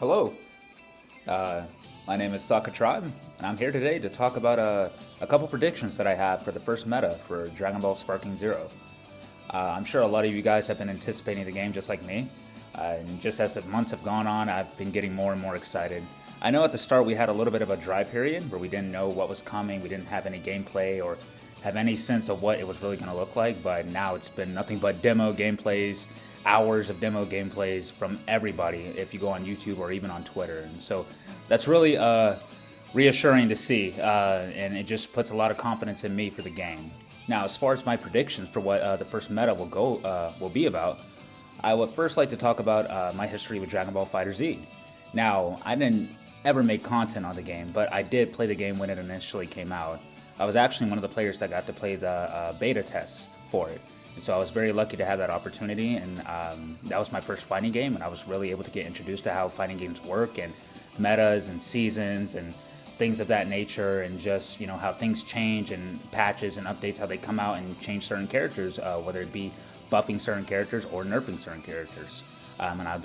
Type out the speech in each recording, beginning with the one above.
Hello, uh, my name is Sokka Tribe, and I'm here today to talk about a couple predictions that I have for the first meta for Dragon Ball Sparking Zero. I'm sure a lot of you guys have been anticipating the game just like me, and just as the months have gone on, I've been getting more and more excited. I know at the start we had a little bit of a dry period where we didn't know what was coming, we didn't have any gameplay or have any sense of what it was really going to look like, but now it's been nothing but demo gameplays, hours of demo gameplays from everybody if you go on YouTube or even on Twitter. And so that's really reassuring to see, and it just puts a lot of confidence in me for the game. Now, as far as my predictions for what the first meta will be about, I would first like to talk about my history with Dragon Ball FighterZ. Now, I didn't ever make content on the game, but I did play the game when it initially came out. I was actually one of the players that got to play the beta tests for it. And so I was very lucky to have that opportunity, and that was my first fighting game, and I was really able to get introduced to how fighting games work, and metas, and seasons, and things of that nature, and just, you know, how things change, and patches, and updates, how they come out and change certain characters, whether it be buffing certain characters or nerfing certain characters.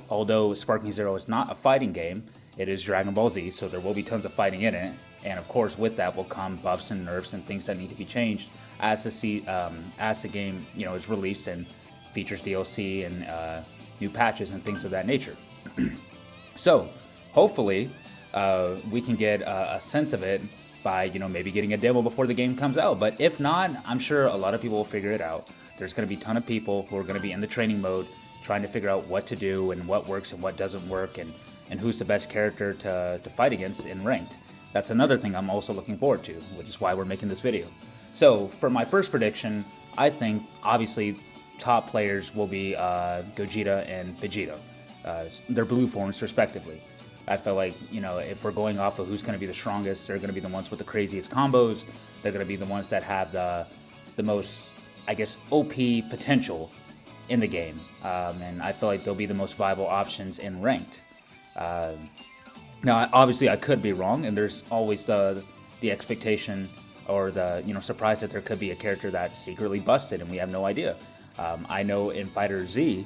Although Sparking Zero is not a fighting game, it is Dragon Ball Z, so there will be tons of fighting in it, and of course with that will come buffs and nerfs and things that need to be changed as the game, you know, is released and features DLC and new patches and things of that nature. So hopefully we can get a sense of it by, you know, maybe getting a demo before the game comes out. But if not, I'm sure a lot of people will figure it out. There's going to be a ton of people who are going to be in the training mode trying to figure out what to do and what works and what doesn't work, and who's the best character to fight against in ranked. That's another thing I'm also looking forward to, which is why we're making this video. So for my first prediction, I think obviously top players will be Gogeta and Vegeta, their blue forms respectively. I feel like, you know, if we're going off of who's going to be the strongest, they're going to be the ones with the craziest combos. They're going to be the ones that have the most, I guess, OP potential in the game, and I feel like they'll be the most viable options in ranked. Now, obviously, I could be wrong, and there's always the expectation or the, you know, surprise that there could be a character that's secretly busted and we have no idea. I know in Fighter Z,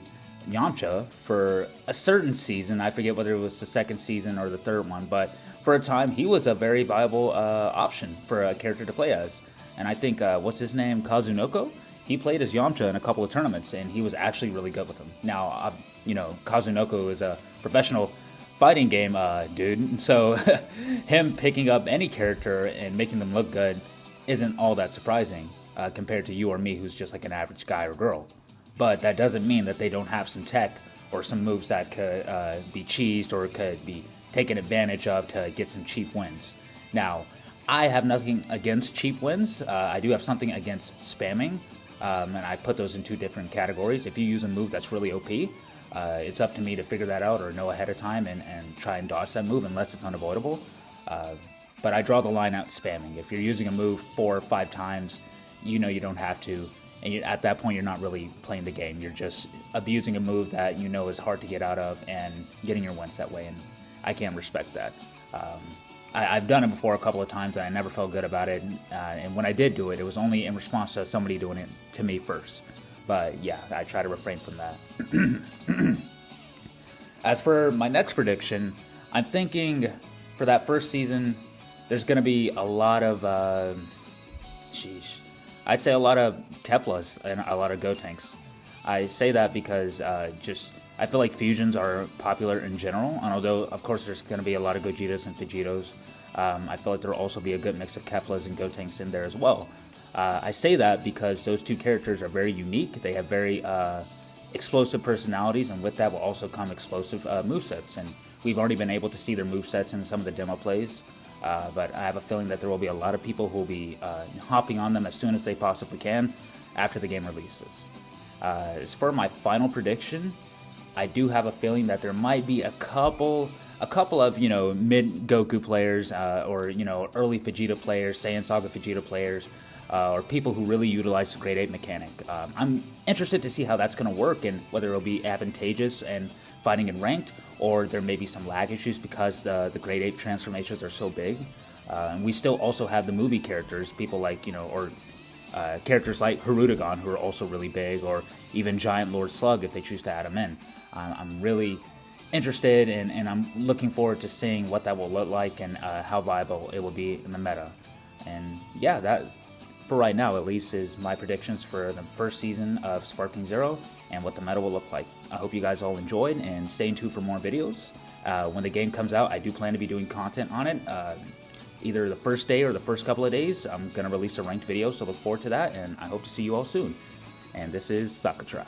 Yamcha, for a certain season, I forget whether it was the second season or the third one, but for a time he was a very viable option for a character to play as. And I think, what's his name, Kazunoko? He played as Yamcha in a couple of tournaments, and he was actually really good with him. Now, you know, Kazunoko is a professional fighting game dude, so him picking up any character and making them look good isn't all that surprising compared to you or me, who's just like an average guy or girl. But that doesn't mean that they don't have some tech or some moves that could be cheesed or could be taken advantage of to get some cheap wins. Now, I have nothing against cheap wins. I do have something against spamming, and I put those in two different categories. If you use a move that's really OP, it's up to me to figure that out or know ahead of time and try and dodge that move unless it's unavoidable. But I draw the line out spamming. If you're using a move 4 or 5 times, you know you don't have to, and at that point you're not really playing the game. You're just abusing a move that you know is hard to get out of and getting your wins that way, and I can't respect that. I've done it before a couple of times and I never felt good about it, and when I did do it, it was only in response to somebody doing it to me first. But yeah, I try to refrain from that. As for my next prediction, I'm thinking for that first season, there's going to be a lot of, I'd say a lot of Keflas and a lot of Gotenks. I say that because I feel like fusions are popular in general, and although of course there's going to be a lot of Gogetas and Vegetos, I feel like there will also be a good mix of Keflas and Gotenks in there as well. I say that because those two characters are very unique. They have very explosive personalities, and with that will also come explosive movesets. And we've already been able to see their movesets in some of the demo plays, but I have a feeling that there will be a lot of people who will be hopping on them as soon as they possibly can after the game releases. As for my final prediction, I do have a feeling that there might be a couple of, you know, mid Goku players or, you know, early Vegeta players, Saiyan Saga Vegeta players, or people who really utilize the Grade 8 mechanic. I'm interested to see how that's going to work and whether it'll be advantageous and fighting in ranked, or there may be some lag issues because the Grade 8 transformations are so big. And we still also have the movie characters, people like, you know, or characters like Hirudegan, who are also really big, or even Giant Lord Slug if they choose to add him in. I'm really interested and I'm looking forward to seeing what that will look like and how viable it will be in the meta. And yeah, that for right now at least is my predictions for the first season of Sparking Zero and what the meta will look like. I hope you guys all enjoyed and stay tuned for more videos. When the game comes out, I do plan to be doing content on it. Either the first day or the first couple of days, I'm going to release a ranked video, so look forward to that, and I hope to see you all soon. And this is Saka Tribe.